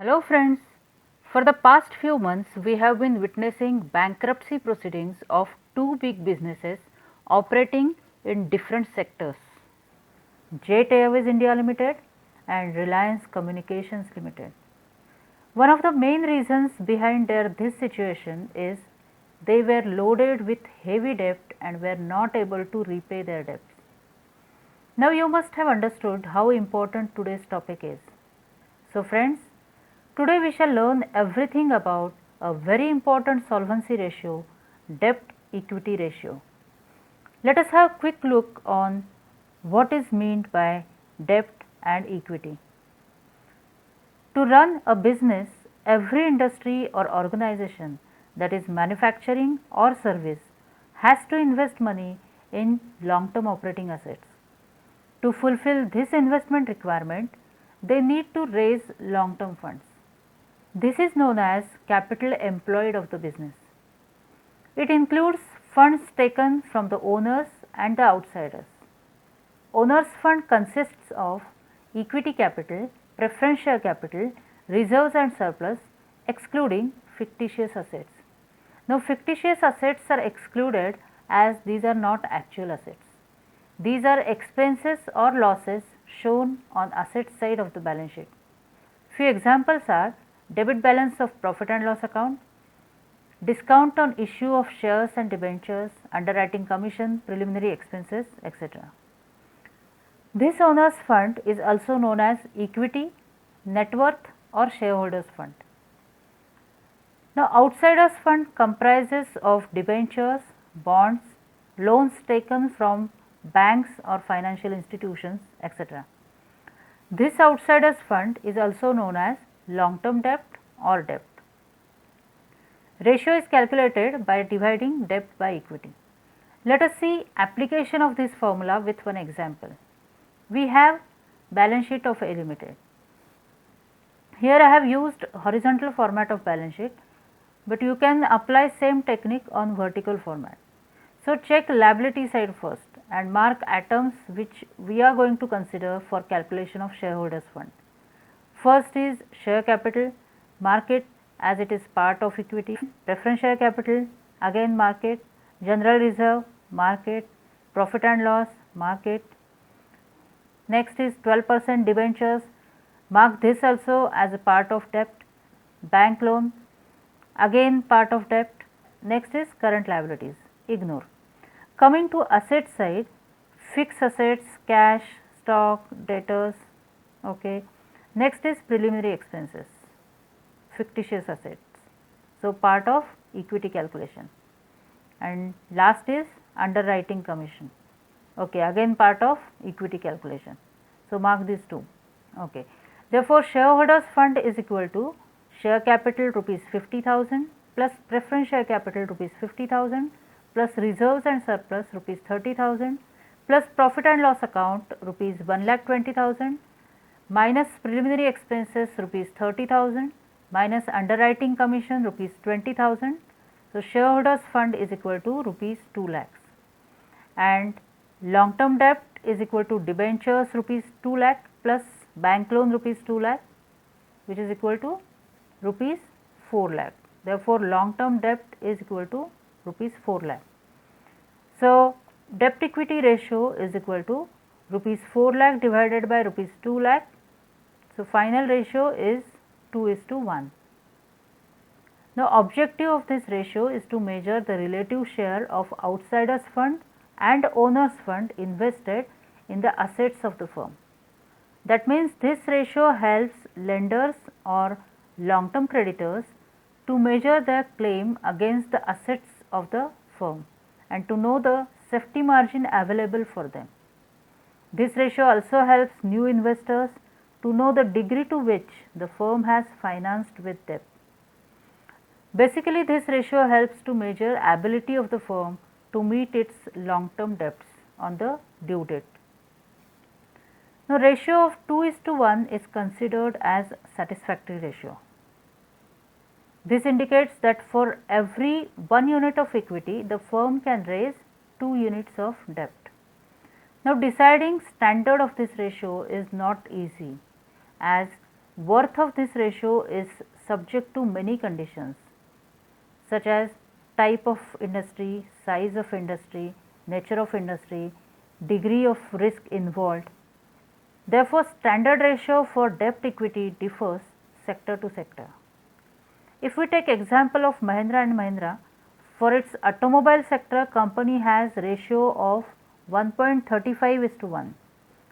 Hello friends. For the past few months, we have been witnessing bankruptcy proceedings of two big businesses operating in different sectors, Jet Airways India Limited and Reliance Communications Limited. One of the main reasons behind this situation is they were loaded with heavy debt and were not able to repay their debts. Now you must have understood how important today's topic is. So friends, today we shall learn everything about a very important solvency ratio, debt equity ratio. Let us have a quick look on what is meant by debt and equity. To run a business, every industry or organization that is manufacturing or service has to invest money in long-term operating assets. To fulfill this investment requirement, they need to raise long-term funds. This is known as capital employed of the business. It includes funds taken from the owners and the outsiders. Owners fund consists of equity capital, preference share capital, reserves and surplus excluding fictitious assets. Now fictitious assets are excluded as these are not actual assets. These are expenses or losses shown on asset side of the balance sheet. Few examples are debit balance of profit and loss account, discount on issue of shares and debentures, underwriting commission, preliminary expenses, etc. This owner's fund is also known as equity, net worth or shareholders fund. Now outsiders fund comprises of debentures, bonds, loans taken from banks or financial institutions, etc. This outsiders fund is also known as long-term debt or debt. Ratio is calculated by dividing debt by equity. Let us see application of this formula with one example. We have balance sheet of A Limited. Here I have used horizontal format of balance sheet, but you can apply same technique on vertical format. So check liability side first and mark items which we are going to consider for calculation of shareholders fund. First is share capital, mark it as it is part of equity. Preference share capital, again mark it. General reserve, mark it. Profit and loss, mark it. Next is 12% debentures, mark this also as a part of debt. Bank loan, again part of debt. Next is current liabilities, ignore. Coming to asset side, fixed assets, cash, stock, debtors, okay. Next is preliminary expenses, fictitious assets. So part of equity calculation. And last is underwriting commission, okay, again part of equity calculation. So mark these two, okay. Therefore shareholders fund is equal to share capital rupees 50,000 plus preference share capital rupees 50,000 plus reserves and surplus rupees 30,000 plus profit and loss account rupees 1,20,000 minus preliminary expenses rupees 30,000 minus underwriting commission rupees 20,000. So shareholders fund is equal to rupees 2 lakhs and long term debt is equal to debentures rupees 2 lakh plus bank loan rupees 2 lakh, which is equal to rupees 4 lakh. Therefore long term debt is equal to rupees 4 lakh. So debt equity ratio is equal to rupees 4 lakh divided by rupees 2 lakh. So final ratio is 2:1. Now objective of this ratio is to measure the relative share of outsiders fund and owners fund invested in the assets of the firm. That means this ratio helps lenders or long term creditors to measure their claim against the assets of the firm and to know the safety margin available for them. This ratio also helps new investors to know the degree to which the firm has financed with debt. Basically this ratio helps to measure ability of the firm to meet its long term debts on the due date. Now ratio of 2:1 is considered as satisfactory ratio. This indicates that for every 1 unit of equity, the firm can raise 2 units of debt. Now deciding standard of this ratio is not easy, as worth of this ratio is subject to many conditions such as type of industry, size of industry, nature of industry, degree of risk involved. Therefore, standard ratio for debt equity differs sector to sector. If we take example of Mahindra and Mahindra, for its automobile sector, company has ratio of 1.35:1,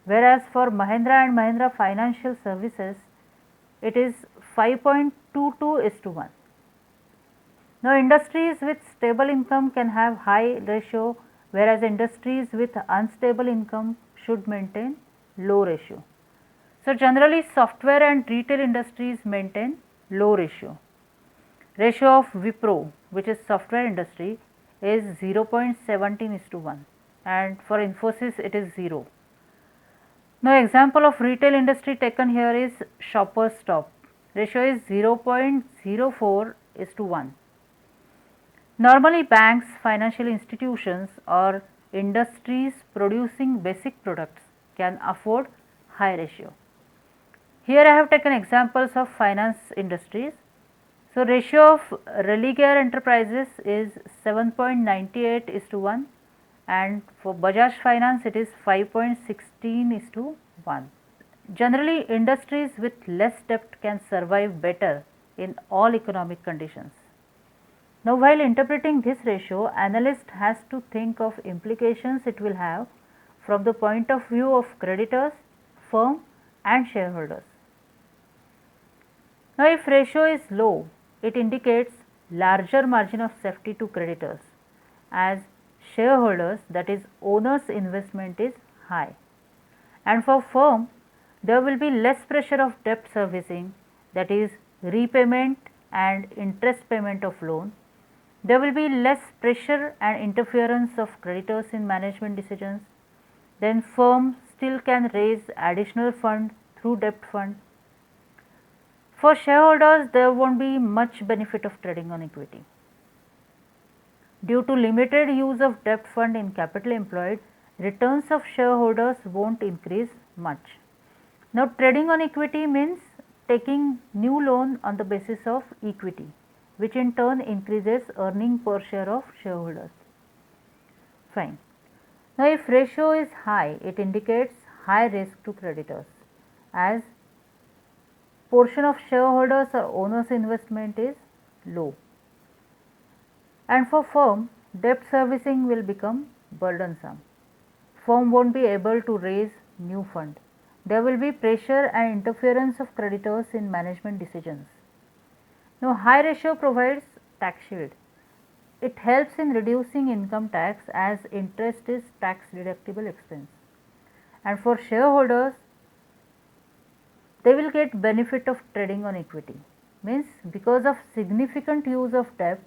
whereas for Mahindra and Mahindra Financial Services, it is 5.22:1. Now, industries with stable income can have high ratio, whereas industries with unstable income should maintain low ratio. So, generally software and retail industries maintain low ratio. Ratio of Wipro, which is software industry, is 0.17:1, and for Infosys it is 0. Now, example of retail industry taken here is Shoppers Stop. Ratio is 0.04:1. Normally, banks, financial institutions or industries producing basic products can afford high ratio. Here I have taken examples of finance industries. So, ratio of Religare Enterprises is 7.98:1, and for Bajaj Finance it is 5.16:1. Generally, industries with less debt can survive better in all economic conditions. Now, while interpreting this ratio, analyst has to think of implications it will have from the point of view of creditors, firm and shareholders. Now, if ratio is low, it indicates larger margin of safety to creditors, as shareholders, that is owners' investment is high, and for firm there will be less pressure of debt servicing, that is repayment and interest payment of loan. There will be less pressure and interference of creditors in management decisions. Then firm still can raise additional fund through debt fund. For shareholders, there won't be much benefit of trading on equity. Due to limited use of debt fund in capital employed, returns of shareholders won't increase much. Now, trading on equity means taking new loan on the basis of equity, which in turn increases earning per share of shareholders. Fine. Now, if ratio is high, it indicates high risk to creditors, as portion of shareholders or owners' investment is low. And for firm, debt servicing will become burdensome. Firm won't be able to raise new fund. There will be pressure and interference of creditors in management decisions. Now, high ratio provides tax shield. It helps in reducing income tax, as interest is tax deductible expense. And for shareholders, they will get benefit of trading on equity. Means because of significant use of debt,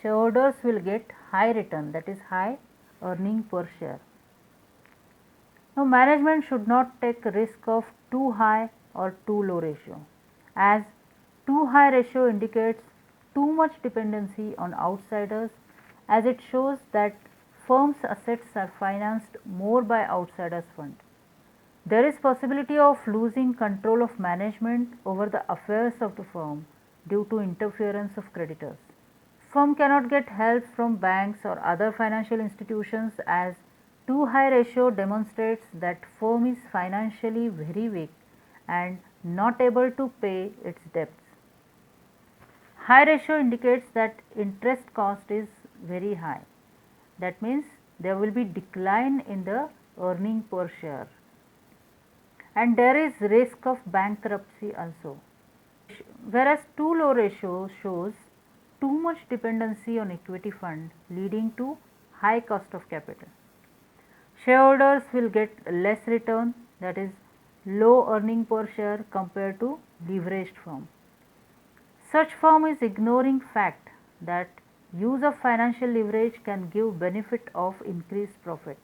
shareholders will get high return, that is high earning per share. Now, management should not take risk of too high or too low ratio, as too high ratio indicates too much dependency on outsiders, as it shows that firms' assets are financed more by outsiders' fund. There is possibility of losing control of management over the affairs of the firm due to interference of creditors. Firm cannot get help from banks or other financial institutions, as too high ratio demonstrates that firm is financially very weak and not able to pay its debts. High ratio indicates that interest cost is very high. That means there will be decline in the earning per share, and there is risk of bankruptcy also. Whereas too low ratio shows too much dependency on equity fund, leading to high cost of capital. Shareholders will get less return, that is low earning per share compared to leveraged firm. Such firm is ignoring fact that use of financial leverage can give benefit of increased profit.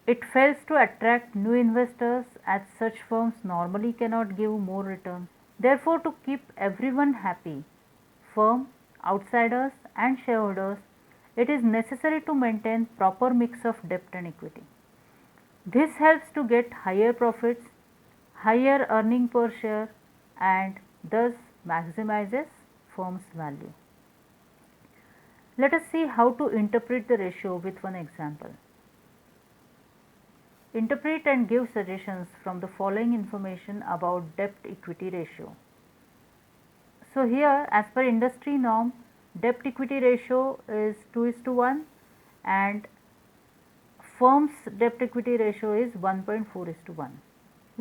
It fails to attract new investors, as such firms normally cannot give more return. Therefore, to keep everyone happy, firm, outsiders and shareholders, it is necessary to maintain proper mix of debt and equity. This helps to get higher profits, higher earning per share and thus maximizes firm's value. Let us see how to interpret the ratio with one example. Interpret and give suggestions from the following information about debt equity ratio. So here, as per industry norm, debt equity ratio is 2:1 and firm's debt equity ratio is 1.4:1.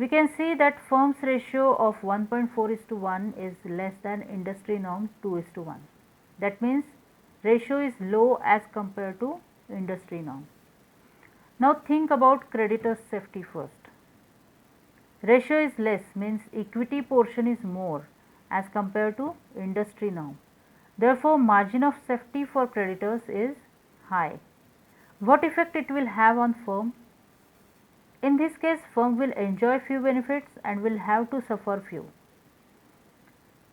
We can see that firm's ratio of 1.4:1 is less than industry norm 2:1. That means ratio is low as compared to industry norm. Now think about creditor's safety first. Ratio is less means equity portion is more as compared to industry norm. Therefore, margin of safety for creditors is high. What effect it will have on firm? In this case, firm will enjoy few benefits and will have to suffer few.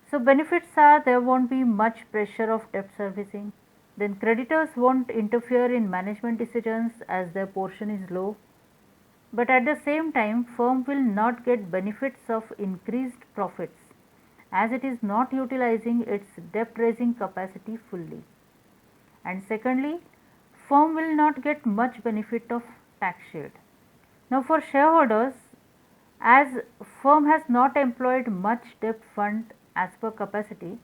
So benefits are there won't be much pressure of debt servicing. Then creditors won't interfere in management decisions as their portion is low. But at the same time, firm will not get benefits of increased profits as it is not utilizing its debt raising capacity fully. And secondly, firm will not get much benefit of tax shield. Now for shareholders, as firm has not employed much debt fund as per capacity,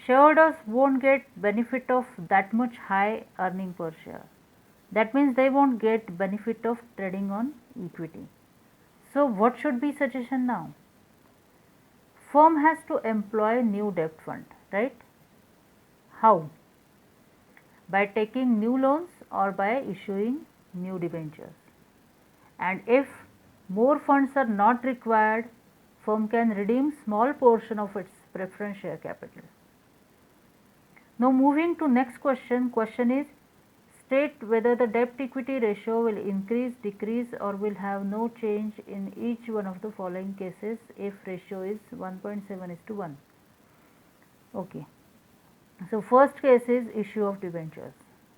shareholders won't get benefit of that much high earning per share. That means they won't get benefit of trading on equity. So what should be suggestion now? Firm has to employ new debt fund, right? How? By taking new loans or by issuing new debentures. And if more funds are not required, firm can redeem small portion of its preference share capital. Now moving to next question. Question is, state whether the debt equity ratio will increase, decrease or will have no change in each one of the following cases if ratio is 1.7:1. Okay. So first case is issue of debentures.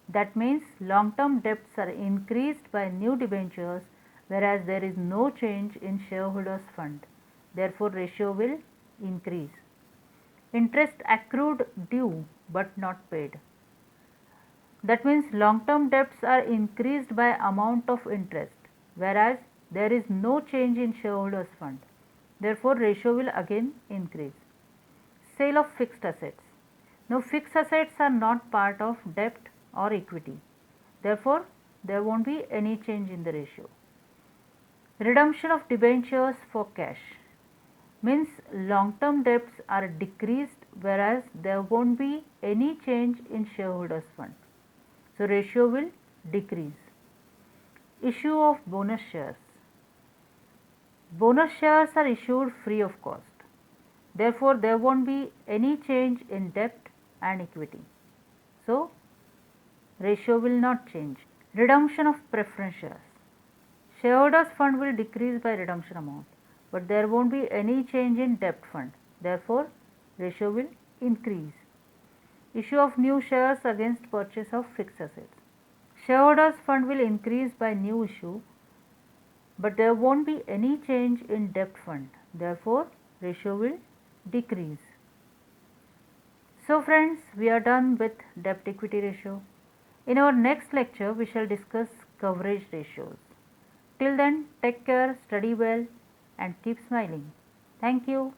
That means long term debts are increased by new debentures whereas there is no change in shareholders fund. Therefore ratio will increase. Interest accrued due but not paid. That means long term debts are increased by amount of interest whereas there is no change in shareholders fund. Therefore ratio will again increase. Sale of fixed assets. Now fixed assets are not part of debt or equity. Therefore there won't be any change in the ratio. Redemption of debentures for cash means long term debts are decreased whereas there won't be any change in shareholders fund. So ratio will decrease. Issue of bonus shares. Bonus shares are issued free of cost. Therefore there won't be any change in debt and equity. So ratio will not change. Redemption of preference shares. Shareholders fund will decrease by redemption amount, but there won't be any change in debt fund. Therefore ratio will increase. Issue of new shares against purchase of fixed assets. Shareholders fund will increase by new issue, but there won't be any change in debt fund. Therefore ratio will decrease. So friends, we are done with debt equity ratio. In our next lecture, we shall discuss coverage ratios. Till then, take care, study well and keep smiling. Thank you.